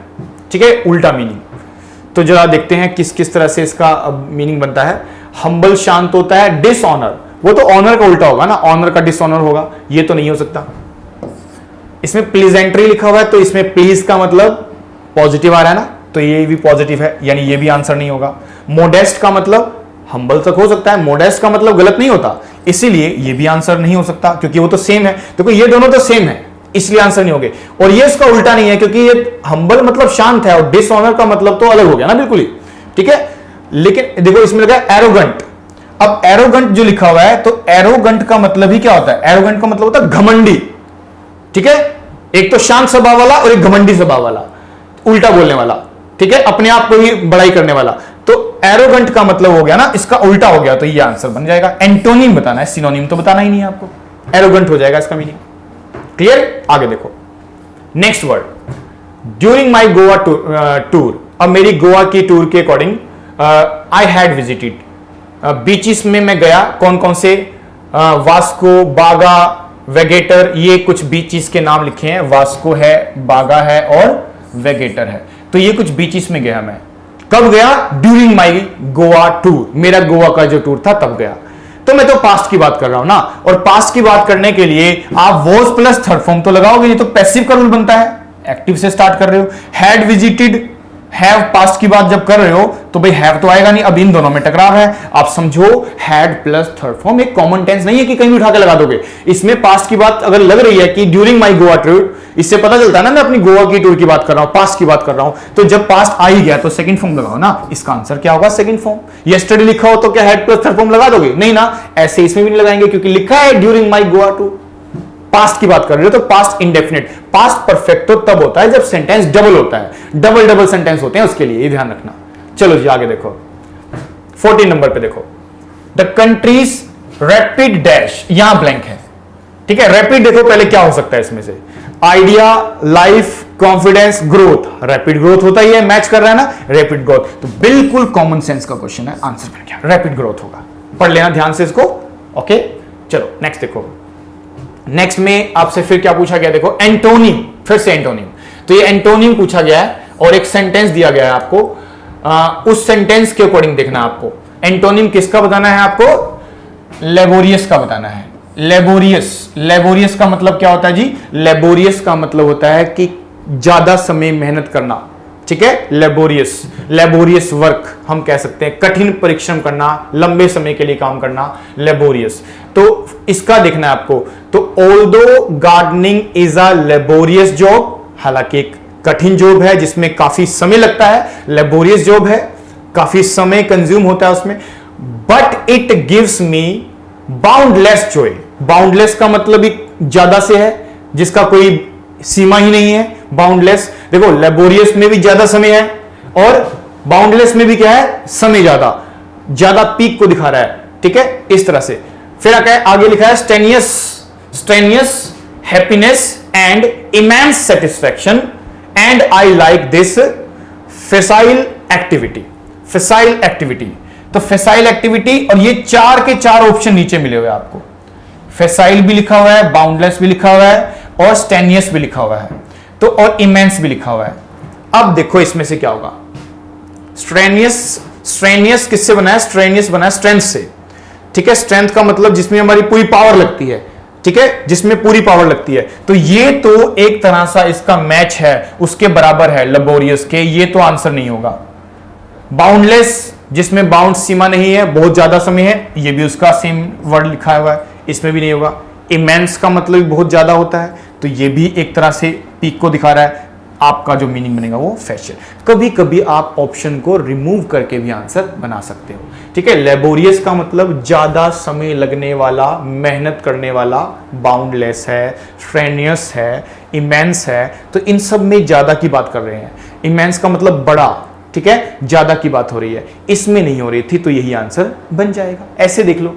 ठीक है, उल्टा मीनिंग। तो जरा देखते हैं किस किस तरह से इसका मीनिंग बनता है। हम्बल शांत होता है, डिसऑनर, वो तो ऑनर का उल्टा होगा ना, ऑनर का डिसऑनर होगा, ये तो नहीं हो सकता। इसमें प्लीजेंट्री लिखा हुआ है, तो इसमें प्लीज का मतलब पॉजिटिव आ रहा है ना, तो ये भी पॉजिटिव है, यानी ये भी आंसर नहीं होगा। मोडेस्ट का मतलब हम्बल तक हो सकता है, मोडेस्ट का मतलब गलत नहीं होता, इसीलिए ये भी आंसर नहीं हो सकता, क्योंकि वो तो सेम है। देखो ये दोनों तो सेम है, इसलिए आंसर नहीं होंगे। और ये इसका उल्टा नहीं है, क्योंकि ये हम्बल मतलब शांत है, और डिसऑनर का मतलब तो अलग हो गया ना बिल्कुल ही, ठीक है। लेकिन देखो इसमें लगा एरोगंट। अब एरोगंट जो लिखा हुआ है, तो एरोगंट का मतलब ही क्या होता है? एरोगंट का मतलब होता है घमंडी, ठीक है। एक तो शांत स्वभाव वाला और एक घमंडी स्वभाव वाला, उल्टा बोलने वाला, ठीक है, अपने आप को ही बड़ाई करने वाला। तो एरोगंट का मतलब हो गया ना, इसका उल्टा हो गया, तो ये आंसर बन जाएगा। एंटोनिम बताना है, सिनोनिम तो बताना ही नहीं है आपको। एरोगंट हो जाएगा इसका मीनिंग। क्लियर? आगे देखो, next word, during my Goa tour. अब मेरी गोवा की टूर के according I had visited, beaches में मैं गया, कौन कौन से? वास्को, बागा, वेगेटर, ये कुछ बीचेस के नाम लिखे हैं। वास्को है, बागा है और वेगेटर है। तो ये कुछ बीचेस में गया मैं। कब गया? ड्यूरिंग माई गोवा टूर, मेरा गोवा का जो टूर था तब गया। तो मैं तो पास्ट की बात कर रहा हूं ना, और पास्ट की बात करने के लिए आप वॉज प्लस थर्ड फॉर्म तो लगाओगे, ये तो पैसिव का रूल बनता है, एक्टिव से स्टार्ट कर रहे हो। हैड विजिटेड, हैव पास्ट की बात जब कर रहे हो तो भाई हैव तो आएगा नहीं, अब इन दोनों में टकराव है। आप समझो हैड प्लस थर्ड फॉर्म एक कॉमन टेंस नहीं है कि कहीं भी उठा के लगा दोगे। इसमें पास्ट की बात अगर लग रही है कि ड्यूरिंग माई गोवा टूर, इससे पता चलता है ना मैं अपनी गोवा की टूर की बात कर रहा हूं, पास्ट की बात कर रहा हूं। तो जब पास्ट आ ही गया तो सेकंड फॉर्म लगाओ ना, इसका आंसर क्या होगा? Second form. यस्टरडे लिखा हो तो क्या हैड प्लस थर्ड फॉर्म लगा दोगे? नहीं ना, ऐसे इसमें भी नहीं लगाएंगे, क्योंकि लिखा है during my Goa tour, past की बात कर रहे हो तो पास्ट इंडेफिनिट। पास्ट परफेक्ट तो तब होता है जब सेंटेंस डबल होता है, डबल डबल सेंटेंस होते हैं, उसके लिए ये ध्यान रखना। चलो जी आगे देखो, 14 नंबर पे देखो, द कंट्रीज रैपिड डैश, यहां ब्लैंक है, ठीक है। रैपिड देखो पहले क्या हो सकता है इसमें से? Idea, life, confidence, growth. Rapid growth होता ही है, मैच कर रहा है ना, रैपिड ग्रोथ। तो बिल्कुल कॉमन सेंस का क्वेश्चन है, आंसर बन गया, रैपिड ग्रोथ होगा। पढ़ लेना ध्यान से इसको, ओके। चलो नेक्स्ट देखो, नेक्स्ट में आपसे फिर क्या पूछा गया? देखो एंटोनिम, फिर से एंटोनिम। तो ये एंटोनिम पूछा गया है और एक सेंटेंस दिया गया है आपको, उस सेंटेंस के अकॉर्डिंग देखना आपको। एंटोनिम किसका बताना है आपको? लेबोरियस का बताना है। लेबोरियस का मतलब क्या होता है जी? लेबोरियस का मतलब होता है कि ज्यादा समय मेहनत करना, ठीक है। लेबोरियस वर्क हम कह सकते हैं, कठिन परिश्रम करना, लंबे समय के लिए काम करना, लेबोरियस। तो इसका देखना है आपको। तो although gardening is a laborious job, हालांकि एक कठिन जॉब है जिसमें काफी समय लगता है, लेबोरियस जॉब है, काफी समय कंज्यूम होता है उसमें, but it gives me boundless Joy. Boundless का मतलब ही ज्यादा से है, जिसका कोई सीमा ही नहीं है। बाउंडलेस, देखो लेबोरियस में भी ज्यादा समय है और बाउंडलेस में भी क्या है? समय ज्यादा पीक को दिखा रहा है, ठीक है, इस तरह से। फिर आगे लिखा है strenuous happiness and immense satisfaction and I like this facile activity. तो फेसाइल एक्टिविटी, और ये चार के चार ऑप्शन नीचे मिले हुए आपको। फेसाइल भी लिखा हुआ है, बाउंडलेस भी लिखा हुआ है और स्टेनियस भी लिखा हुआ है, तो और इमेंस भी लिखा हुआ है। अब देखो इसमें से क्या होगा। स्ट्रेनियस किससे बना है? स्ट्रेनियस बना है स्ट्रेंथ से, ठीक है। स्ट्रेंथ का मतलब जिसमें हमारी पूरी पावर लगती है, ठीक है, जिसमें पूरी पावर लगती है। तो ये तो एक तरह सा इसका मैच है, उसके बराबर है लेबोरियस के, ये तो आंसर नहीं होगा। बाउंडलेस, जिसमें बाउंड सीमा नहीं है, बहुत ज्यादा समय है, ये भी उसका सेम वर्ड लिखा हुआ है, इसमें भी नहीं होगा। इमेंस का मतलब बहुत ज्यादा होता है, तो ये भी एक तरह से पीक को दिखा रहा है। आपका जो मीनिंग बनेगा वो फेशियल। कभी कभी आप ऑप्शन को रिमूव करके भी आंसर बना सकते हो, ठीक है। लेबोरियस का मतलब ज्यादा समय लगने वाला, मेहनत करने वाला। बाउंडलेस है, स्ट्रेनियस है, इमेंस है, तो इन सब में ज्यादा की बात कर रहे हैं। इमेंस का मतलब बड़ा, ठीक है, ज्यादा की बात हो रही है, इसमें नहीं हो रही थी, तो यही आंसर बन जाएगा। ऐसे देख लो,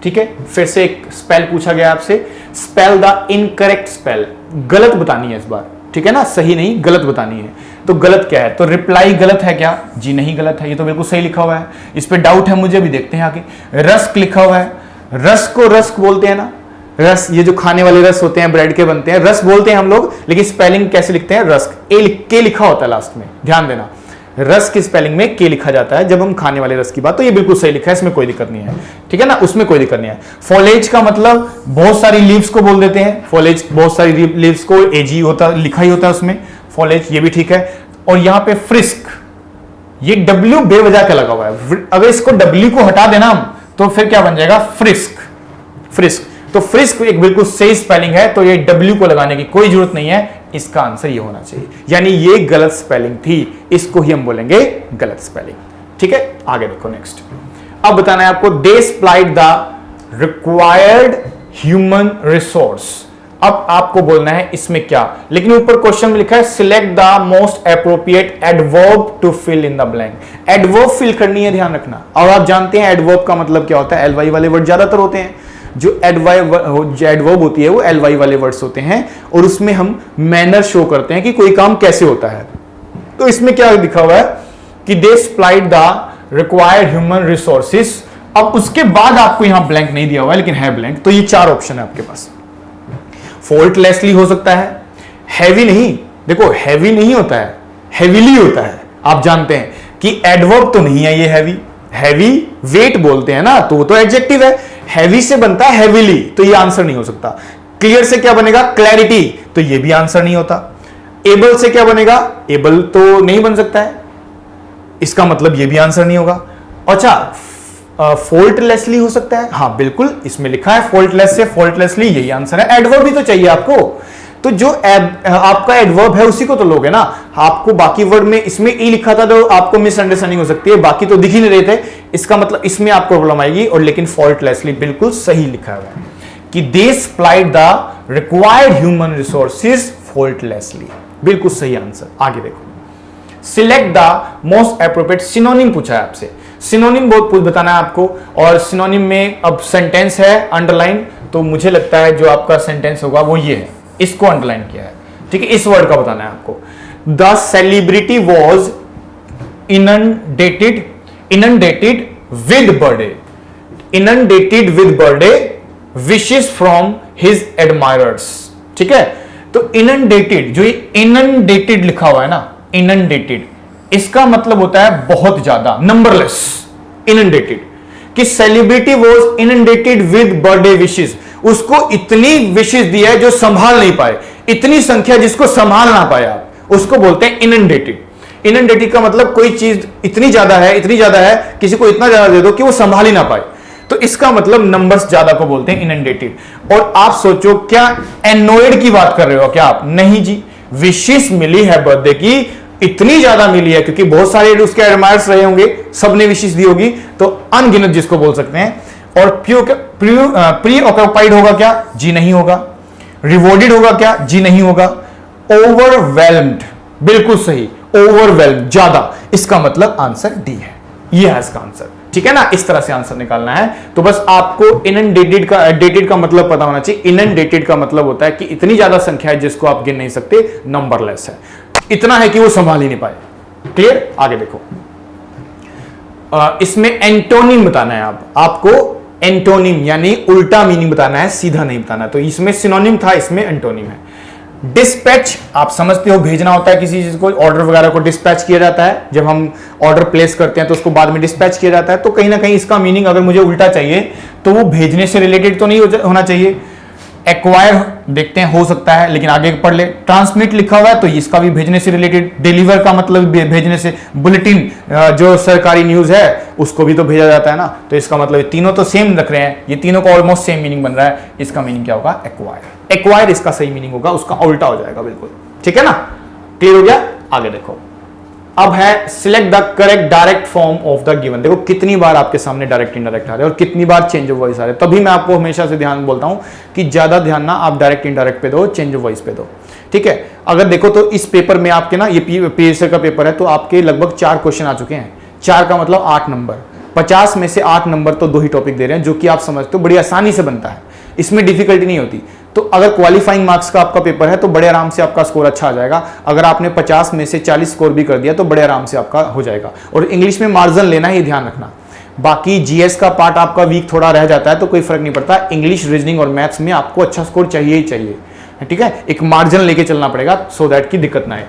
ठीक है। फिर से एक स्पेल पूछा गया आपसे, स्पेल द इनकरेक्ट स्पेल, गलत बतानी है इस बार, ठीक है ना, सही नहीं, गलत बतानी है। तो गलत क्या है? तो रिप्लाई गलत है क्या? जी नहीं, गलत है, ये तो बिल्कुल सही लिखा हुआ है। इस पे डाउट है मुझे, भी देखते हैं आगे। रस्क लिखा हुआ है, रस्क को रस्क बोलते हैं ना, रस, ये जो खाने वाले रस होते हैं, ब्रेड के बनते हैं, रस बोलते हैं हम लोग, लेकिन स्पेलिंग कैसे लिखते हैं? रस्क, के लिखा होता है लास्ट में, ध्यान देना। रस की स्पेलिंग में के लिखा जाता है जब हम खाने वाले रस की बात, तो ये बिल्कुल सही लिखा है, इसमें कोई दिक्कत नहीं है, ठीक है ना, उसमें कोई दिक्कत नहीं है। फॉलेज का मतलब बहुत सारी लीव्स को बोल देते हैं, फॉलेज बहुत सारी लीव्स को, एजी होता लिखा ही होता है उसमें, फॉलेज, ये भी ठीक है। और यहां पे फ्रिस्क, ये डब्ल्यू बेवजह का लगा हुआ है, अगर इसको डब्ल्यू को हटा देना हम, तो फिर क्या बन जाएगा? फ्रिस्क। तो फ्रिस्क एक बिल्कुल सही स्पेलिंग है, तो ये डब्ल्यू को लगाने की कोई जरूरत नहीं है, इसका आंसर ये होना चाहिए। यानी ये गलत स्पेलिंग थी, इसको ही हम बोलेंगे गलत स्पेलिंग, ठीक है। आगे देखो नेक्स्ट। अब बताना है आपको, they supplied the required human resource. अब आपको बोलना है इसमें क्या, लेकिन ऊपर क्वेश्चन में लिखा है select the most appropriate adverb to fill in the blank. Adverb fill करनी है, ध्यान रखना। और आप जानते हैं एडवर्ब का मतलब क्या होता है, एलवाई वाले वर्ड ज्यादातर होते हैं। जो एडवर्ब होती है वो एलवाई वाले वर्ड्स होते हैं, और उसमें हम मैनर शो करते हैं कि कोई काम कैसे होता है। तो इसमें क्या लिखा हुआ है कि they supplied the required human resources. अब उसके बाद आपको यहां ब्लैंक नहीं दिया हुआ है, लेकिन है ब्लैंक, तो ये चार ऑप्शन है आपके पास। फॉल्टलेसली हो सकता है, हैवी नहीं, देखो हैवी नहीं होता है, हैवीली होता है। आप जानते हैं कि एडवर्ब तो नहीं है ये हैवी वेट बोलते हैं ना, तो वो तो एडजेक्टिव है। हैवी से बनता है हैवीली, तो ये आंसर नहीं हो सकता। क्लियर से क्या बनेगा? क्लैरिटी, तो ये भी आंसर नहीं होता। एबल से क्या बनेगा? एबल तो नहीं बन सकता है, इसका मतलब ये भी आंसर नहीं होगा। अच्छा, फॉल्टलेसली हो सकता है, हाँ बिल्कुल, इसमें लिखा है फॉल्टलेस से फॉल्टलेसली, यही आंसर है। एडवर्ब भी तो चाहिए आपको, तो जो आपका एडवर्ब है उसी को तो लोगे ना। आपको बाकी वर्ड में इसमें ई लिखा था तो आपको मिसअंडरस्टैंडिंग हो सकती है, बाकी तो दिख ही नहीं रहे थे, इसका मतलब इसमें आपको प्रॉब्लम आएगी। और लेकिन फॉल्टलेसली बिल्कुल सही लिखा हुआ है कि they supplied the required human resources faultlessly, बिल्कुल सही आंसर। आगे देखो, select the most appropriate synonym पूछा है आपसे। सिनोनिम बहुत कुछ बताना है आपको, और सिनोनिम में अब सेंटेंस है अंडरलाइन, तो मुझे लगता है जो आपका सेंटेंस होगा वो ये है, इसको अंडरलाइन किया है, ठीक है। इस वर्ड का बताना है आपको। The celebrity was inundated with birthday wishes from his admirers, ठीक है। तो इनंडेटेड, जो ये इनंडेटेड लिखा हुआ है ना, इनंडेटेड, इसका मतलब होता है बहुत ज्यादा, नंबरलेस, इनंडेटेड, कि celebrity was inundated with birthday wishes, उसको इतनी विशेस दिया है जो संभाल नहीं पाए, इतनी संख्या जिसको संभाल ना पाए आप, उसको बोलते हैं इनंडेटेड। इनंडेटेड का मतलब कोई चीज इतनी ज्यादा है, किसी को इतना ज्यादा दे दो कि वो संभाल ही ना पाए, तो इसका मतलब नंबर्स ज्यादा को बोलते हैं इनंडेटेड। और आप सोचो क्या एनोइड की बात कर रहे हो क्या आप? नहीं जी, विशेष मिली है बर्थडे की, इतनी ज्यादा मिली है क्योंकि बहुत सारे उसके एडमायर्स रहे होंगे, सबने विशेष दी होगी, तो अनगिनत जिसको बोल सकते हैं। और प्री ऑक्यूपाइड होगा क्या? जी नहीं होगा। रिवॉर्डेड होगा क्या? जी नहीं होगा। ओवरवेल्म्ड, बिल्कुल सही, ओवरवेल्म, ज्यादा, इसका मतलब आंसर डी है, ये है इसका आंसर। ठीक है ना, इस तरह से आंसर निकालना है। तो बस आपको इनंडेटेड का मतलब पता होना चाहिए। इनंडेटेड का मतलब होता है कि इतनी ज्यादा संख्या है जिसको आप गिन नहीं सकते, नंबरलेस है, इतना है कि वो संभाल ही नहीं पाए। क्लियर? आगे देखो, इसमें एंटोनिम बताना है आपको एंटोनिम यानी उल्टा मीनिंग बताना है, सीधा नहीं बताना। तो इसमें सिनोनिम था, इसमें एंटोनिम है। डिस्पैच, आप समझते हो भेजना होता है किसी चीज को, ऑर्डर वगैरह को डिस्पैच किया जाता है। जब हम ऑर्डर प्लेस करते हैं तो उसको बाद में डिस्पैच किया जाता है। तो कहीं ना कहीं इसका मीनिंग अगर मुझे उल्टा चाहिए तो वो भेजने से रिलेटेड तो नहीं होना चाहिए। एक्वायर देखते हैं, हो सकता है, लेकिन आगे पढ़ ले। ट्रांसमिट लिखा हुआ है तो इसका भी भेजने से रिलेटेड। डिलीवर का मतलब भेजने से, बुलेटिन जो सरकारी न्यूज है उसको भी तो भेजा जाता है ना, तो इसका मतलब तीनों तो सेम रख रहे हैं, ये तीनों का ऑलमोस्ट सेम मीनिंग बन रहा है। इसका मीनिंग क्या होगा? एक्वायर। एक्वायर इसका सही मीनिंग होगा, उसका उल्टा हो जाएगा बिल्कुल। ठीक है ना, क्लियर हो गया? आगे देखो, अब है select the correct direct form of the given. देखो कितनी बार आपके सामने डायरेक्ट इंडायरेक्ट आ रहे हैं और कितनी बार चेंज ऑफ वॉइस आ रहे हैं। तभी मैं आपको हमेशा से ध्यान बोलता हूं कि ज्यादा ध्यान ना आप डायरेक्ट इंडायरेक्ट पे दो, चेंज ऑफ वॉइस पे दो। ठीक है, अगर देखो तो इस पेपर में आपके ना, ये पीएससी का पेपर है, तो आपके लगभग 4 क्वेश्चन आ चुके हैं। 4 का मतलब 8 नंबर, 50 में से 8 नंबर तो 2 ही टॉपिक दे रहे हैं, जो कि आप समझते हो बड़ी आसानी से बनता है, इसमें डिफिकल्टी नहीं होती। तो अगर क्वालिफाइंग मार्क्स का आपका पेपर है तो बड़े आराम से आपका स्कोर अच्छा आ जाएगा। अगर आपने 50 में से 40 स्कोर भी कर दिया तो बड़े आराम से आपका हो जाएगा। और इंग्लिश में मार्जिन लेना ही ध्यान रखना। बाकी जीएस का पार्ट आपका वीक थोड़ा रह जाता है तो कोई फर्क नहीं पड़ता। इंग्लिश, रीजनिंग और मैथ्स में आपको अच्छा स्कोर चाहिए ही चाहिए। ठीक है, एक मार्जिन लेके चलना पड़ेगा सो दैट की दिक्कत ना आए।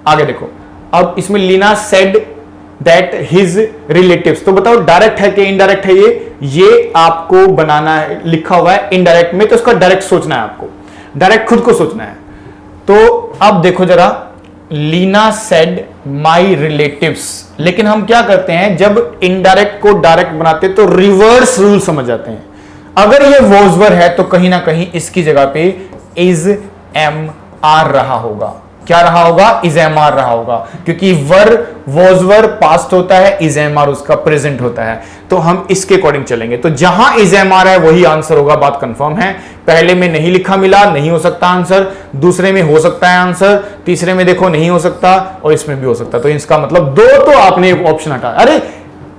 आगे देखो, अब इसमें Leena said that his relatives, तो बताओ डायरेक्ट है कि इनडायरेक्ट है? ये आपको बनाना है, लिखा हुआ है इनडायरेक्ट में, तो उसका डायरेक्ट सोचना है आपको, डायरेक्ट खुद को सोचना है। तो अब देखो जरा, लीना सेड माई रिलेटिव्स, लेकिन हम क्या करते हैं जब इनडायरेक्ट को डायरेक्ट बनाते तो रिवर्स रूल समझ जाते हैं। अगर ये वॉज वर है तो कहीं ना कहीं इसकी जगह पे इज एम आर रहा होगा। क्या रहा होगा? इज एम आर रहा होगा, क्योंकि वर वॉज वर पास्ट होता है, इज एम आर उसका प्रेजेंट होता है। तो हम इसके अकॉर्डिंग चलेंगे। तो जहां इज एम आर है वही आंसर होगा, बात कंफर्म है। पहले में नहीं लिखा मिला, नहीं हो सकता आंसर। दूसरे में हो सकता है आंसर, तीसरे में देखो नहीं हो सकता, और इसमें भी हो सकता। तो इसका मतलब 2 तो आपने ऑप्शन हटा। अरे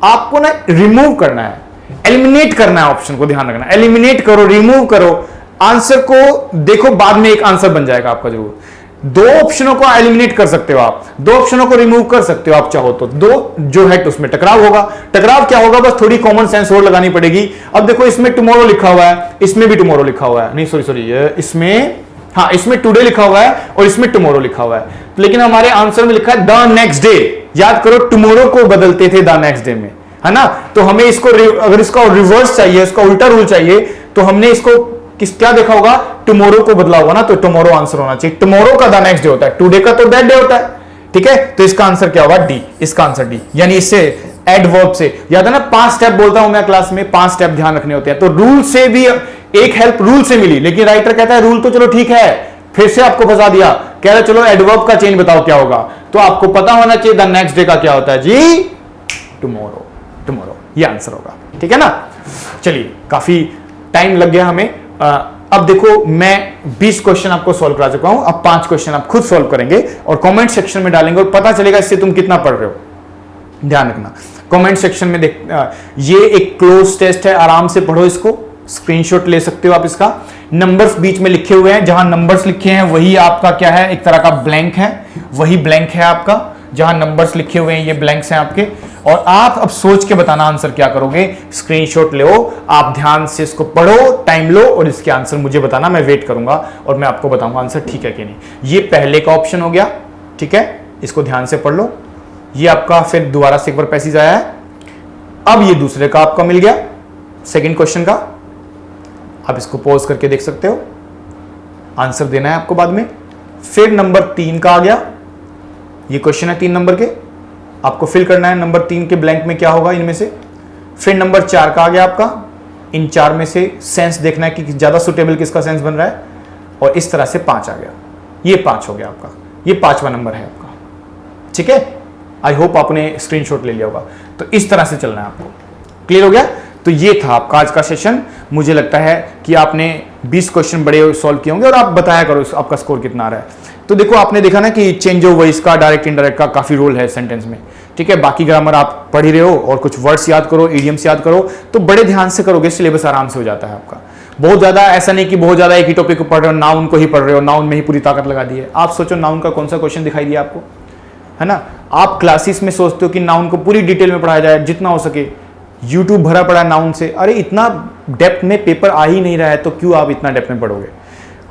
आपको ना रिमूव करना है, एलिमिनेट करना है, ऑप्शन को ध्यान रखना। एलिमिनेट करो, रिमूव करो, आंसर को देखो, बाद में एक आंसर बन जाएगा आपका जरूर। 2 ऑप्शनों को एलिमिनेट कर सकते हो आप, 2 ऑप्शनों को रिमूव कर सकते हो आप चाहो तो। 2 जो है तो उसमें टकराव होगा। टकराव क्या होगा? बस थोड़ी कॉमन सेंस और लगानी पड़ेगी। अब देखो इसमें टुमारो लिखा हुआ है, इसमें भी टुमारो लिखा हुआ है, नहीं सॉरी इसमें, हाँ इसमें टुडे लिखा हुआ है और इसमें टुमारो लिखा हुआ है, लेकिन हमारे आंसर में लिखा है द नेक्स्ट डे। याद करो टुमारो को बदलते थे द नेक्स्ट डे में, है ना। तो हमें इसको अगर इसका रिवर्स चाहिए, इसका उल्टा रूल चाहिए, तो हमने इसको क्या देखा होगा? टुमारो को बदला होगा ना, तो टुमारो आंसर होना चाहिए। टुमारो का द नेक्स्ट डे होता है, टुडे का तो दैट डे होता है। ठीक है, तो इसका आंसर क्या होगा? डी। इसका आंसर डी, यानी इससे एडवर्ब से, याद है ना 5 स्टेप बोलता हूं मैं क्लास में, 5 स्टेप ध्यान रखने होते हैं। तो रूल से भी एक हेल्प रूल से मिली, लेकिन राइटर कहता है रूल तो चलो ठीक है, फिर से आपको फंसा दिया, कह रहा चलो एडवर्ब का चेंज बताओ क्या होगा। तो आपको पता होना चाहिए द नेक्स्ट डे का क्या होता है जी? टुमारो। टुमारो ये आंसर होगा। ठीक है ना। चलिए, काफी टाइम लग गया हमें। अब देखो मैं 20 क्वेश्चन आपको सॉल्व करा चुका हूं, अब 5 क्वेश्चन आप खुद सॉल्व करेंगे और कमेंट सेक्शन में डालेंगे और पता चलेगा इससे तुम कितना पढ़ रहे हो। ध्यान रखना कमेंट सेक्शन में ये एक क्लोज टेस्ट है, आराम से पढ़ो इसको, स्क्रीनशॉट ले सकते हो आप इसका। नंबर्स बीच में लिखे हुए हैं, जहां नंबर्स लिखे हैं वही आपका क्या है? एक तरह का ब्लैंक है, वही ब्लैंक है आपका। जहां नंबर्स लिखे हुए हैं ये ब्लैंक्स हैं आपके, और आप अब सोच के बताना आंसर क्या करोगे। स्क्रीनशॉट लो, आप ध्यान से इसको पढ़ो, टाइम लो और इसके आंसर मुझे बताना, मैं वेट करूंगा और मैं आपको बताऊंगा आंसर ठीक है कि नहीं। ये पहले का ऑप्शन हो गया, ठीक है, इसको ध्यान से पढ़ लो। ये आपका फिर दोबारा से एक बार पैसेज आया है। अब ये दूसरे का आपका मिल गया, सेकंड क्वेश्चन का। आप इसको पॉज करके देख सकते हो, आंसर देना है आपको बाद में। फिर नंबर 3 का आ गया, ये क्वेश्चन है 3 नंबर के, आपको फिल करना है नंबर 3 के ब्लैंक में क्या होगा इनमें से। फिर नंबर 4 का आ गया आपका, इन 4 में से सेंस देखना है कि ज्यादा सुटेबल किसका सेंस बन रहा है, और इस तरह से 5 आ गया, ये 5 हो गया आपका, ये 5वां नंबर है आपका। ठीक है, आई होप आपने स्क्रीनशॉट ले लिया होगा। तो इस तरह से चलना है आपको, क्लियर हो गया। तो ये था आपका आज का सेशन। मुझे लगता है कि आपने 20 क्वेश्चन बड़े सॉल्व किए होंगे, और आप बताया करो आपका स्कोर कितना आ रहा है। तो देखो आपने देखा ना कि चेंज ऑफ वॉइस का, डायरेक्ट इनडायरेक्ट का काफी रोल है सेंटेंस में। ठीक है, बाकी ग्रामर आप पढ़ ही रहे हो, और कुछ वर्ड्स याद करो, इडियम्स याद करो, तो बड़े ध्यान से करोगे, सिलेबस आराम से हो जाता है आपका। बहुत ज्यादा ऐसा नहीं कि बहुत ज्यादा एक ही टॉपिक को पढ़ रहे हो, नाउन को ही पढ़ रहे हो, नाउन में ही पूरी ताकत लगा दी है। आप सोचो नाउन का कौन सा क्वेश्चन दिखाई दिया आपको, है ना। आप क्लासेस में सोचते हो कि नाउन को पूरी डिटेल में पढ़ाया जाए जितना हो सके, यूट्यूब भरा पड़ा नाउन से। अरे इतना डेप्थ में पेपर आ ही नहीं रहा है, तो क्यों आप इतना डेप्थ में पढ़ोगे।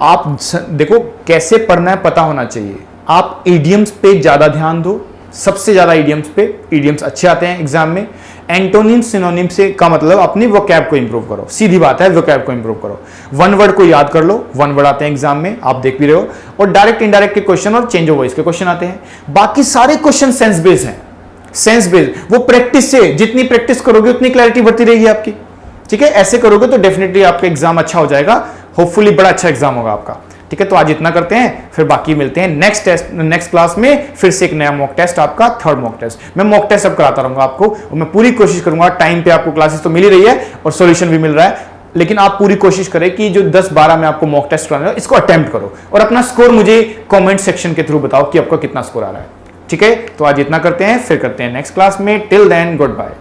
आप देखो कैसे पढ़ना है पता होना चाहिए। आप इडियम्स पे ज्यादा ध्यान दो, सबसे ज्यादा इडियम्स पे। इडियम्स अच्छे आते हैं एग्जाम में। एंटोनिम सिनोनिम से का मतलब अपनी वोकैब को इंप्रूव करो, सीधी बात है, वोकैब को इंप्रूव करो। वन वर्ड को याद कर लो, वन वर्ड आते हैं एग्जाम में, आप देख भी रहे हो। और डायरेक्ट इनडायरेक्ट के क्वेश्चन और चेंज ऑफ वॉइस के क्वेश्चन आते हैं। बाकी सारे क्वेश्चन सेंस बेस्ड हैं, सेंस बेस्ड। वो प्रैक्टिस से, जितनी प्रैक्टिस करोगे उतनी क्लैरिटी बढ़ती रहेगी आपकी। ठीक है, ऐसे करोगे तो डेफिनेटली आपका एग्जाम अच्छा हो जाएगा, होपफुली बड़ा अच्छा एग्जाम होगा आपका। ठीक है, तो आज इतना करते हैं, फिर बाकी मिलते हैं नेक्स्ट क्लास में। फिर से एक नया मॉक टेस्ट, आपका 3rd मॉक टेस्ट। मैं मॉक टेस्ट अब कराता रहूंगा आपको, और मैं पूरी कोशिश करूंगा टाइम पे। आपको क्लासेस तो मिल ही रही है और सॉल्यूशन भी मिल रहा है, लेकिन आप पूरी कोशिश करें कि जो 10-12 में आपको मॉक टेस्ट कराना है इसको अटेम्प्ट करो, और अपना स्कोर मुझे कॉमेंट सेक्शन के थ्रू बताओ कि आपका कितना स्कोर आ रहा है। ठीक है, तो आज इतना करते हैं, फिर करते हैं नेक्स्ट क्लास में। Till then good bye.